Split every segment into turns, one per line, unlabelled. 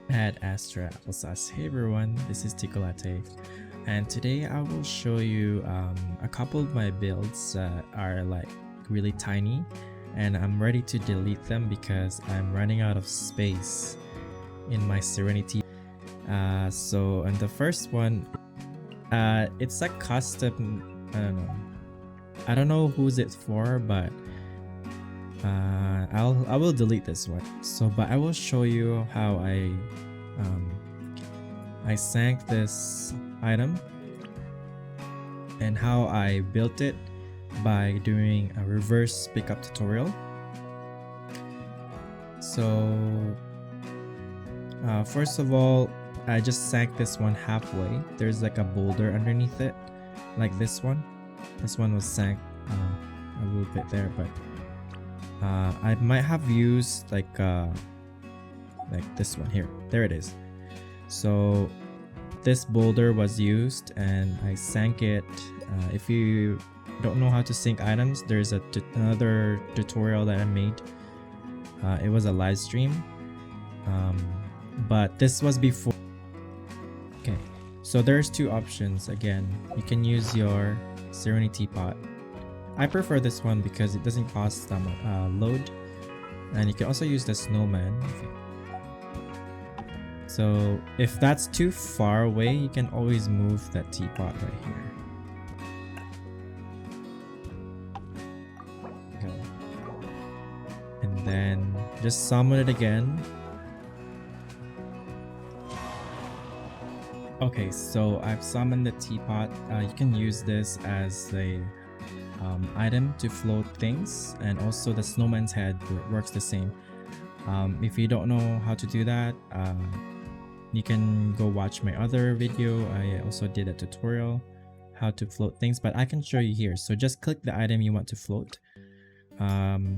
at Astra Applesauce. Hey everyone, this is Ticolate, and today I will show you a couple of my builds that are like really tiny, and I'm ready to delete them because I'm running out of space in my SereniTea. So and the first one, it's a custom. I don't know who's it for, but I will delete this one. So, but I will show you how I sank this item and how I built it by doing a reverse pickup tutorial. So first of all, I just sank this one halfway. There's like a boulder underneath it, like this one. This one was sank a little bit there, but I might have used like this one here. There it is. So this boulder was used and I sank it. If you don't know how to sink items, there's another tutorial that I made. It was a live stream, but this was before. Okay, so there's two options. Again, you can use your SereniTea Pot. I prefer this one because it doesn't cost load, and you can also use the snowman. So if that's too far away, you can always move that teapot right here. Go. And then just summon it again. Okay, so I've summoned the teapot. You can use this as a item to float things, and also the snowman's head works the same. If you don't know how to do that, you can go watch my other video. I also did a tutorial how to float things, but I can show you here. So just click the item you want to float.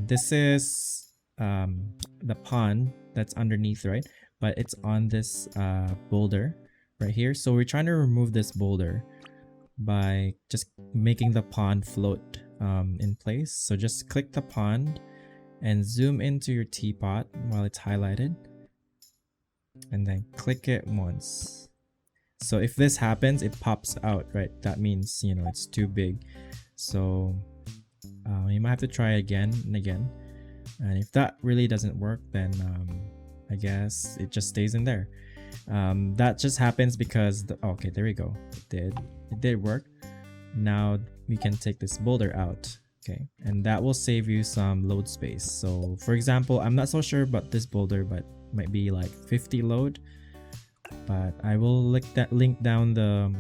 This is the pond that's underneath, right? But it's on this boulder right here. So we're trying to remove this boulder by just making the pond float in place. So just click the pond and zoom into your teapot while it's highlighted, and then click it once. So if this happens, it pops out, right? That means, you know, it's too big. So you might have to try again and again, and if that really doesn't work, then I guess it just stays in there. That just happens because okay, there we go. It did work. Now we can take this boulder out, okay, and that will save you some load space. So for example, I'm not so sure about this boulder, but might be like 50 load, but I will link down the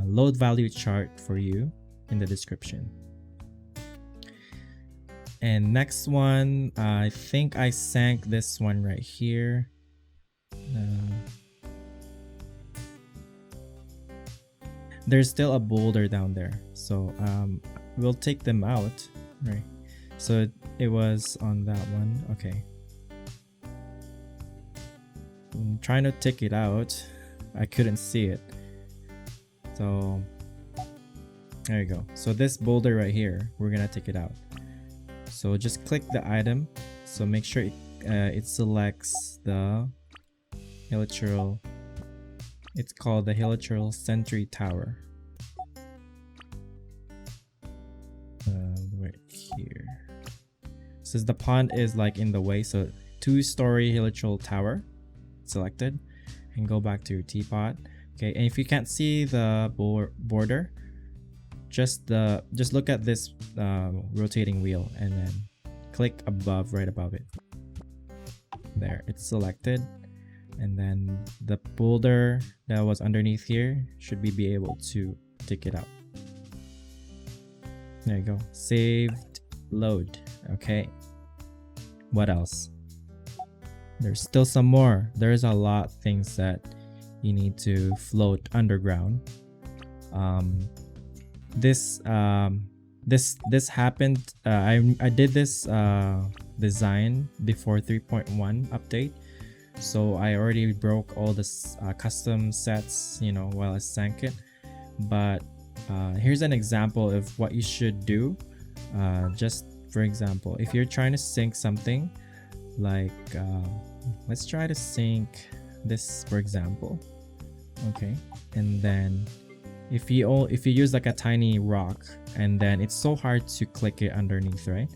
load value chart for you in the description. And next one, I think I sank this one right here. There's still a boulder down there, so we'll take them out, right? So it was on that one. Okay, I'm trying to take it out. I couldn't see it, so there you go. So this boulder right here, we're gonna take it out. So just click the item. So make sure it selects the hilichurl. It's called the hilichurl sentry tower. Right here. Since the pond is like in the way, so 2-story hilichurl tower selected, and go back to your teapot. Okay, and if you can't see the border, just look at this rotating wheel and then click above, right above it. There, it's selected. And then the boulder that was underneath here should be able to take it out. There you go. Saved load. Okay. What else? There's still some more. There's a lot of things that you need to float underground. This happened. I did this design before 3.1 update. So I already broke all the custom sets, you know, while I sank it. But here's an example of what you should do. Just for example, if you're trying to sync something like let's try to sync this for example. Okay, and then if you use like a tiny rock, and then it's so hard to click it underneath, right?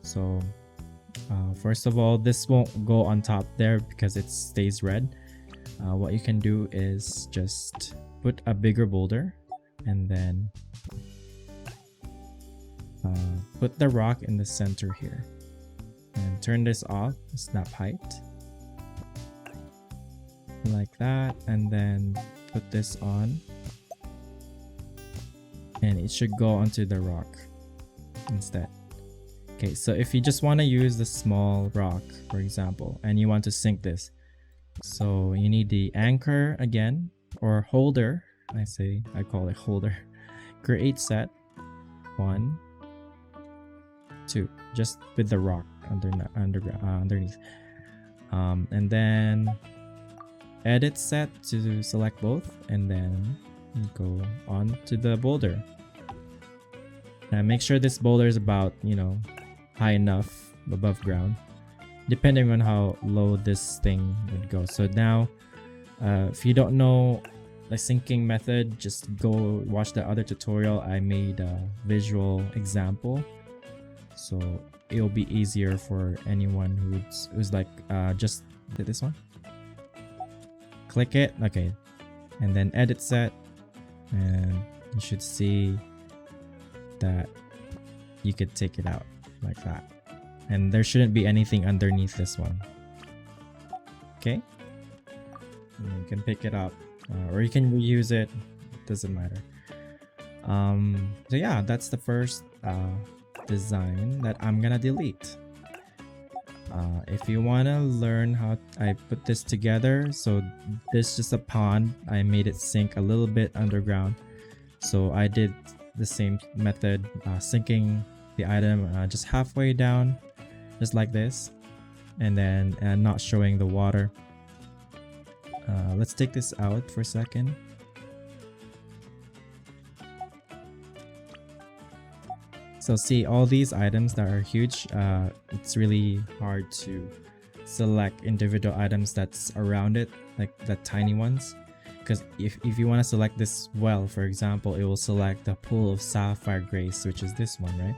So first of all, this won't go on top there because it stays red. What you can do is just put a bigger boulder, and then put the rock in the center here, and turn this off, snap height, like that, and then put this on, and it should go onto the rock instead. Okay, so if you just want to use the small rock, for example, and you want to sink this, so you need the anchor again, or holder. I call it holder. Create set 1, 2, just with the rock underneath, and then edit set to select both, and then go on to the boulder. And make sure this boulder is about, high enough above ground, depending on how low this thing would go. So now, if you don't know the sinking method, just go watch the other tutorial. I made a visual example, so it'll be easier for anyone who's like just did this one. Click it, okay, and then edit set, and you should see that you could take it out like that, and there shouldn't be anything underneath this one. Okay, and you can pick it up, or you can reuse it, doesn't matter. So yeah, that's the first design that I'm gonna delete. If you want to learn how I put this together, so this is just a pond. I made it sink a little bit underground, so I did the same method, sinking the item just halfway down, just like this, and then not showing the water. Let's take this out for a second. So see, all these items that are huge, it's really hard to select individual items that's around it, like the tiny ones, because if you want to select this well, for example, it will select the pool of sapphire grace, which is this one, right?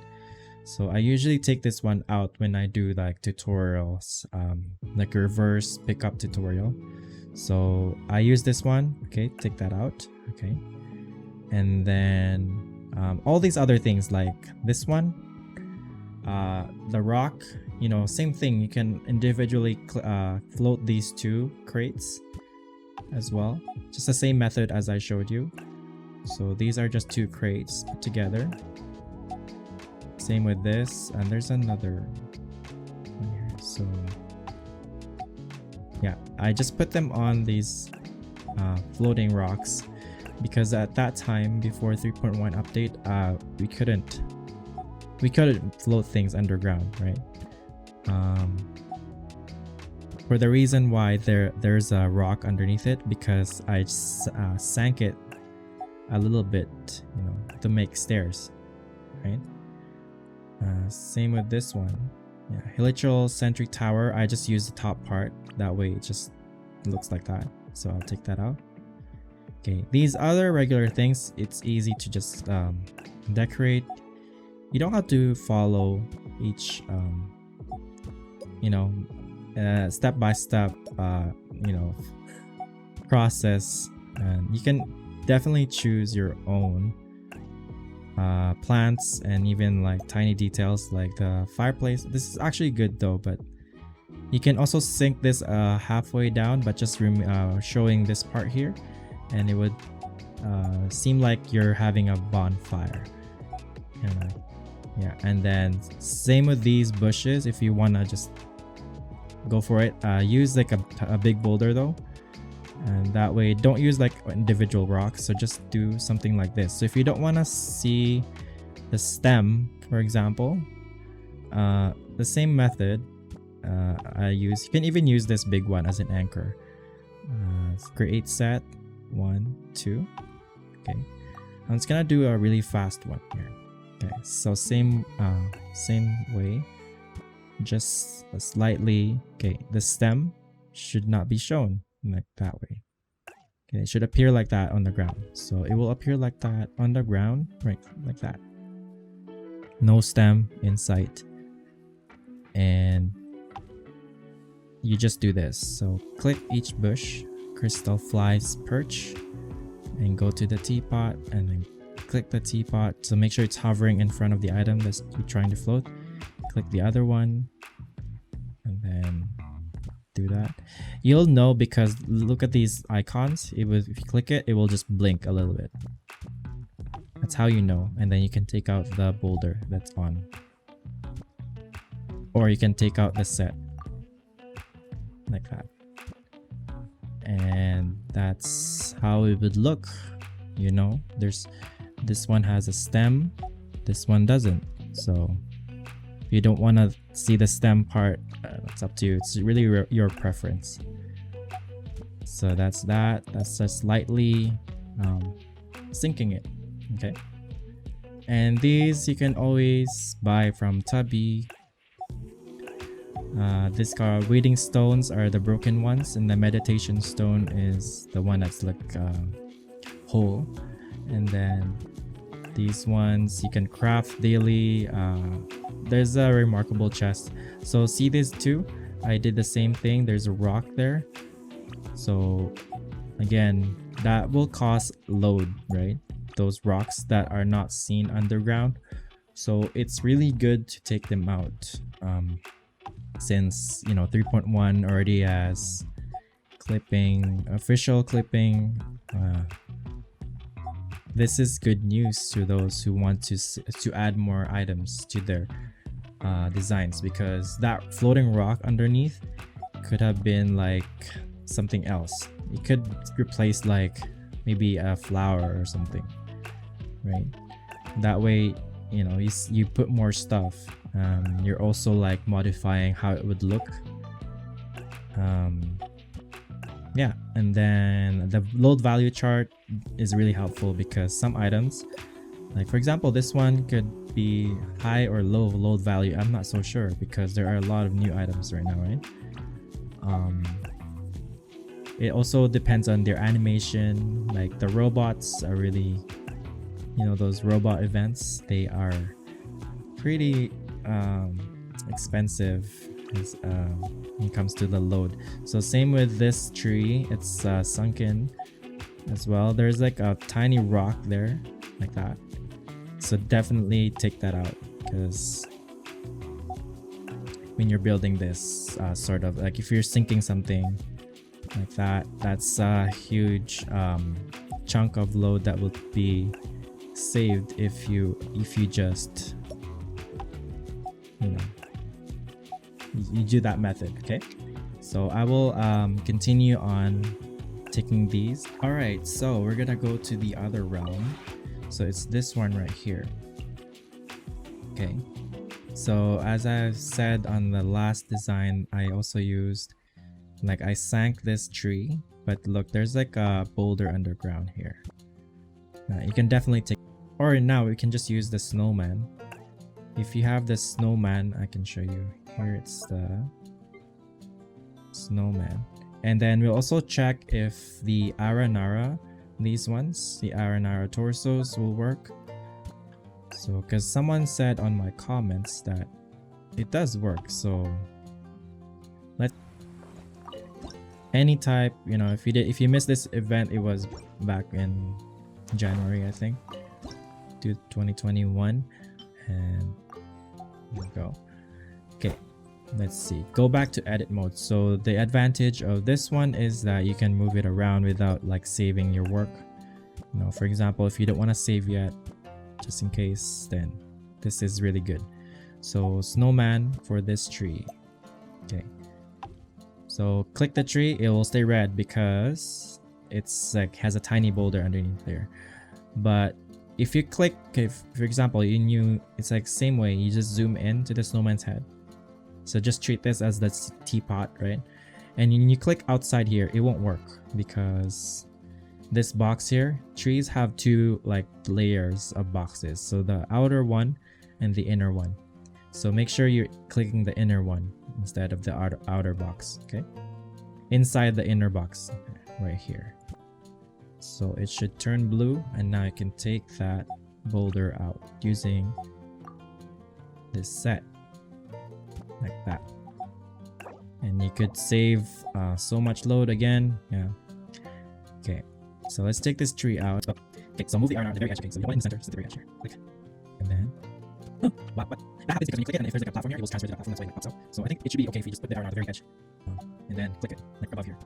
So I usually take this one out when I do like tutorials, like a reverse pickup tutorial. So I use this one. Okay, take that out. Okay, and then all these other things like this one, the rock, same thing. You can individually float these two crates as well, just the same method as I showed you. So these are just two crates put together. Same with this, and there's another one here. So yeah, I just put them on these floating rocks, because at that time, before 3.1 update, we couldn't float things underground, right? For the reason why there's a rock underneath it, because I sank it a little bit, to make stairs, right? Same with this one. Yeah, helical sentry tower, I just use the top part, that way it just looks like that, so I'll take that out. Okay, these other regular things, it's easy to just decorate. You don't have to follow each step by step process, and you can definitely choose your own plants, and even like tiny details like the fireplace. This is actually good though, but you can also sink this halfway down, but just showing this part here, and it would seem like you're having a bonfire. Yeah, and then same with these bushes. If you want to just go for it, use like a big boulder though, and that way don't use like individual rocks, so just do something like this. So if you don't want to see the stem, for example, the same method you can even use this big one as an anchor. Create set 1, 2. Okay, I'm just gonna do a really fast one here. Okay, so same way, just slightly. Okay, the stem should not be shown. like that way. Okay, it should appear like that on the ground. So it will appear like that on the ground, right? Like that. No stem in sight. And you just do this. So click each bush, crystal flies perch, and go to the teapot and then click the teapot. So make sure it's hovering in front of the item that you're trying to float. Click the other one and then do that. You'll know because look at these icons. If you click it, it will just blink a little bit. That's how you know. And then you can take out the boulder that's on. Or you can take out the set. Like that. And that's how it would look. You know, this one has a stem, this one doesn't. So if you don't want to see the stem part, it's up to you. It's really your preference. So that's that. That's just lightly syncing it. Okay. And these you can always buy from Tubby. These reading stones are the broken ones, and the meditation stone is the one that's like whole. And then these ones you can craft daily. There's a remarkable chest. So see these two? I did the same thing. There's a rock there. So again, that will cause load, right? Those rocks that are not seen underground. So it's really good to take them out. Since 3.1 already has clipping, official clipping. This is good news to those who want to add more items to their designs, because that floating rock underneath could have been like something else. It could replace like maybe a flower or something, right? That way, you put more stuff. You're also like modifying how it would look. Yeah, and then the load value chart is really helpful because some items, like for example this one, could be high or low load value. I'm not so sure because there are a lot of new items right now, right? It also depends on their animation. Like the robots are really, those robot events, they are pretty expensive when it comes to the load. So same with this tree, it's sunken as well. There's like a tiny rock there like that, so definitely take that out, because when you're building this sort of like, if you're sinking something like that, that's a huge chunk of load that will be saved if you just you do that method. Okay, so I will continue on taking these. All right, so we're gonna go to the other realm. So it's this one right here. Okay, so as I've said on the last design, I also used, like, I sank this tree, but look, there's like a boulder underground here. Now you can definitely take, or now we can just use the snowman. If you have the snowman, I can show you. Here it's the snowman. And then we'll also check if the Aranara, these ones, the Aranara torsos will work. So, because someone said on my comments that it does work. So any type, if you missed this event, it was back in January, I think, 2021. And there we go. Okay, let's see, go back to edit mode. So the advantage of this one is that you can move it around without like saving your work. For example, if you don't want to save yet, just in case, then this is really good. So snowman for this tree. Okay, so click the tree, it will stay red because it's like has a tiny boulder underneath there. But if you click, okay, for example, it's like same way, you just zoom in to the snowman's head. So just treat this as the teapot, right? And when you click outside here, it won't work because this box here, trees have two like layers of boxes. So the outer one and the inner one. So make sure you're clicking the inner one instead of the outer box, okay? inside the inner box right here. So it should turn blue, and now I can take that boulder out using this set like that. And you could save so much load again. Yeah. Okay, so let's take this tree out. Okay, so move the iron on the very edge. Okay, so you want it in the center, just at the very edge here. Click. And then what? That happens because when you click it, and if there's like a platform here, it will transfer to the platform. That's why it pops out. So I think it should be okay if you just put the iron on the very edge, and then click it like above here.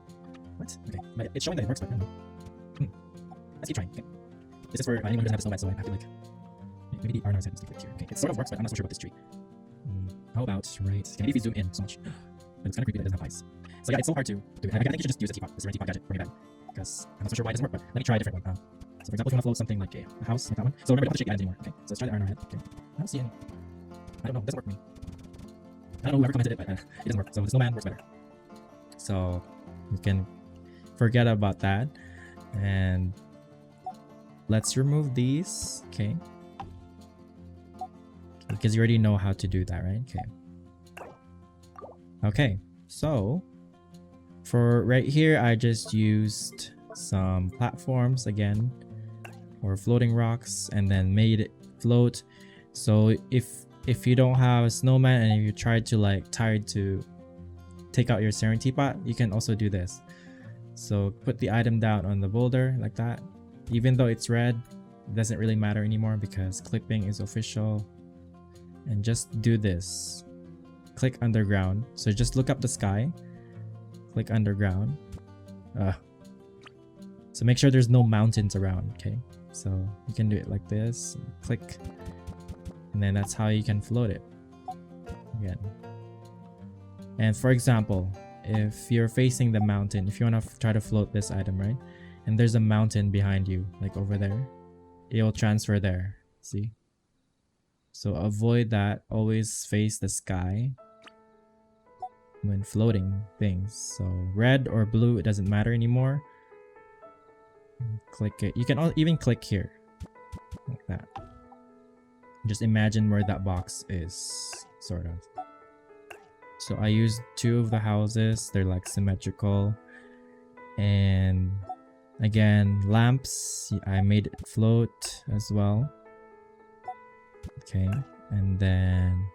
What? Okay, but it's showing that it works, but I don't know. Let's keep trying. Okay. This is for anyone who doesn't have a snowman, so I have to like maybe the iron on his head is here. Okay, it sort of works, but I'm not so sure about this tree. How about right? Okay, maybe if you zoom in so much, but it's kind of creepy that it doesn't have eyes. So yeah, it's so hard to do it. I think you should just use the teapot, the SereniTea Pot gadget for me back, because I'm not so sure why it doesn't work. But let me try a different one. So for example, if you want to float something like a house, like that one. So remember, don't have to shake the items anymore. Okay, so let's try the iron on our head. Okay, I don't see any. I don't know. It doesn't work for me. I don't know whoever commented it, but it doesn't work. So the snowman works better. So you can forget about that, and let's remove these. Okay, because you already know how to do that, right? Okay. Okay, so for right here, I just used some platforms again, or floating rocks, and then made it float. So if you don't have a snowman and if you try to like tired to take out your SereniTea Pot, you can also do this. So put the item down on the boulder like that. Even though it's red, it doesn't really matter anymore because clipping is official. And just do this. Click underground. So just look up the sky. Click underground. So make sure there's no mountains around, okay? So you can do it like this. Click. And then that's how you can float it. Again. And for example, if you're facing the mountain, if you want to try to float this item, right? And there's a mountain behind you, like over there. It'll transfer there. See? So avoid that. Always face the sky when floating things. So red or blue, it doesn't matter anymore. Click it. You can even click here like that. Just imagine where that box is, sort of. So I used 2 of the houses. They're like symmetrical. And again, lamps, I made it float as well. Okay, and then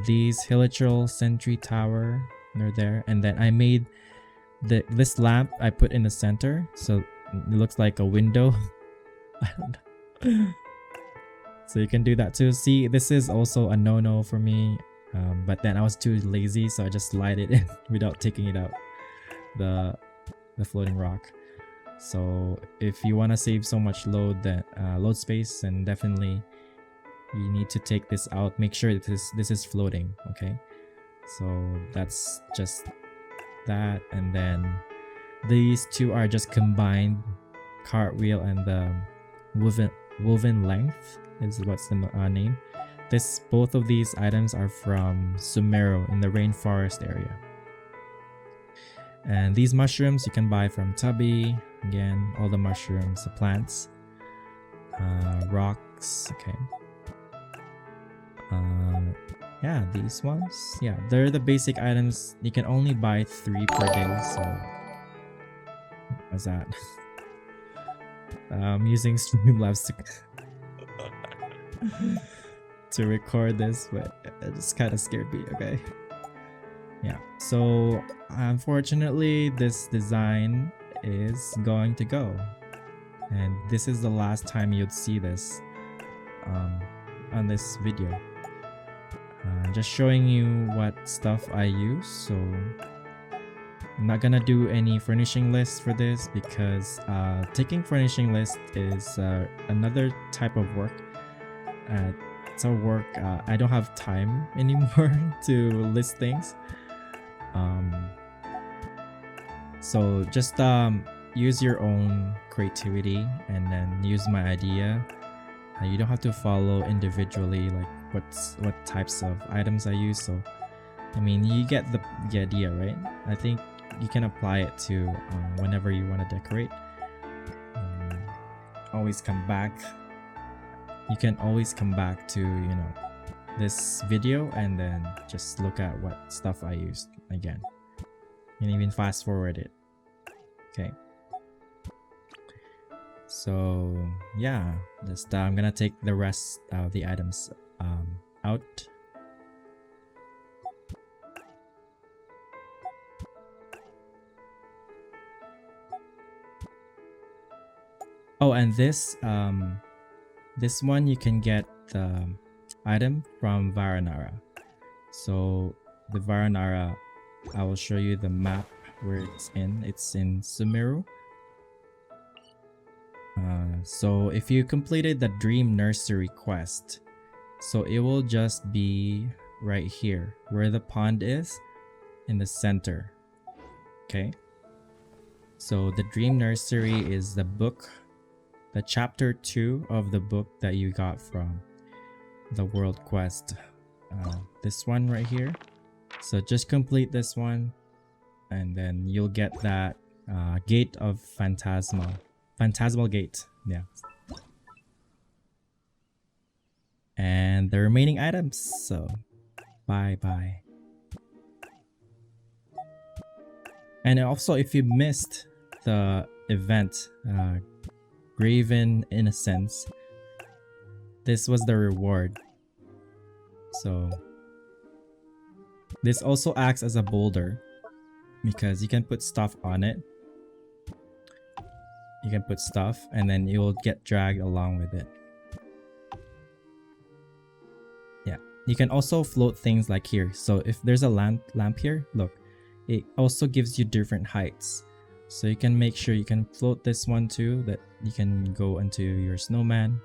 these helical sentry tower, they're there. And then I made this lamp I put in the center, so it looks like a window. I don't know. So you can do that too. See, this is also a no-no for me, but then I was too lazy, so I just slide it in without taking it out, the floating rock. So if you want to save so much load space, then definitely you need to take this out. Make sure that this is floating. Okay, so that's just that. And then these 2 are just combined cartwheel and the woven length is what's the name. Both of these items are from Sumero in the rainforest area. And these mushrooms you can buy from Tubby. Again, all the mushrooms, the plants, rocks. Okay. Yeah, these ones. Yeah, they're the basic items. You can only buy 3 per day. So what's that? I'm using Streamlabs to record this, but it just kind of scared me. Okay. Yeah, so unfortunately this design is going to go, and this is the last time you'd see this on this video. Just showing you what stuff I use. So I'm not gonna do any furnishing lists for this because taking furnishing list is another type of work. It's a work I don't have time anymore to list things. So just use your own creativity and then use my idea. You don't have to follow individually like what types of items I use. So I mean, you get the idea, right? I think you can apply it to whenever you want to decorate. Always come back. You can always come back to, you know, this video and then just look at what stuff I used again. can even fast forward it. Okay. So yeah, just I'm gonna take the rest of the items out. Oh, and this one you can get the item from Varanara. So the Varanara, I will show you the map where it's in. It's in Sumeru. So if you completed the Dream Nursery quest, so it will just be right here where the pond is, in the center. Okay. So the Dream Nursery is the book, the chapter 2 of the book that you got from the world quest. This one right here. So just complete this one and then you'll get that gate of phantasmal gate. Yeah. And the remaining items. So bye. And also, if you missed the event, Graven Innocence, this was the reward. So this also acts as a boulder because you can put stuff on it. You can put stuff and then it will get dragged along with it. Yeah, you can also float things like here. So if there's a lamp here, look, it also gives you different heights. So you can make sure you can float this one too, that you can go into your snowman.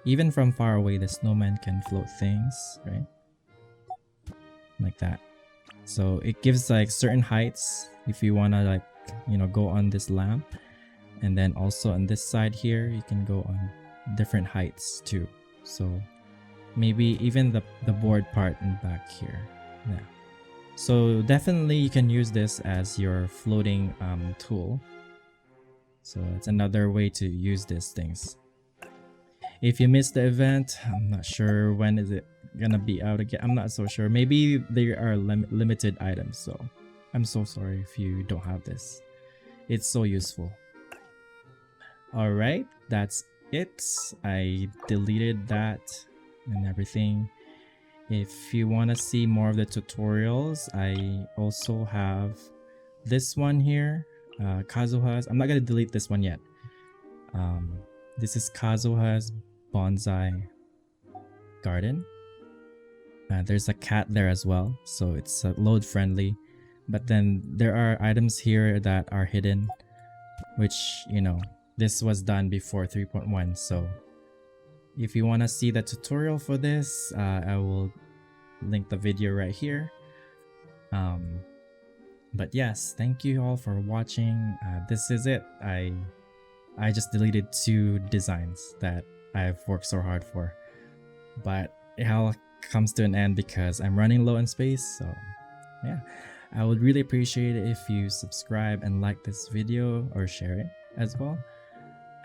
Even from far away, the snowman can float things, right? Like that. So it gives like certain heights if you want to, like, you know, go on this lamp. And then also on this side here, you can go on different heights too. So maybe even the board part in back here. Yeah. So definitely you can use this as your floating tool. So it's another way to use these things. If you missed the event, I'm not sure when is it gonna be out again. I'm not so sure. Maybe there are limited items. So I'm so sorry if you don't have this. It's so useful. Alright, that's it. I deleted that and everything. If you want to see more of the tutorials, I also have this one here, Kazuha's. I'm not going to delete this one yet. This is Kazuha's bonsai garden. There's a cat there as well, so it's load friendly. But then there are items here that are hidden, which, you know, this was done before 3.1. So if you want to see the tutorial for this, I will link the video right here. But yes, thank you all for watching. This is it. I just deleted 2 designs that I've worked so hard for, but it all comes to an end because I'm running low on space. So yeah, I would really appreciate it if you subscribe and like this video or share it as well.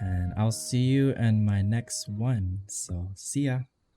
And I'll see you in my next one. So see ya.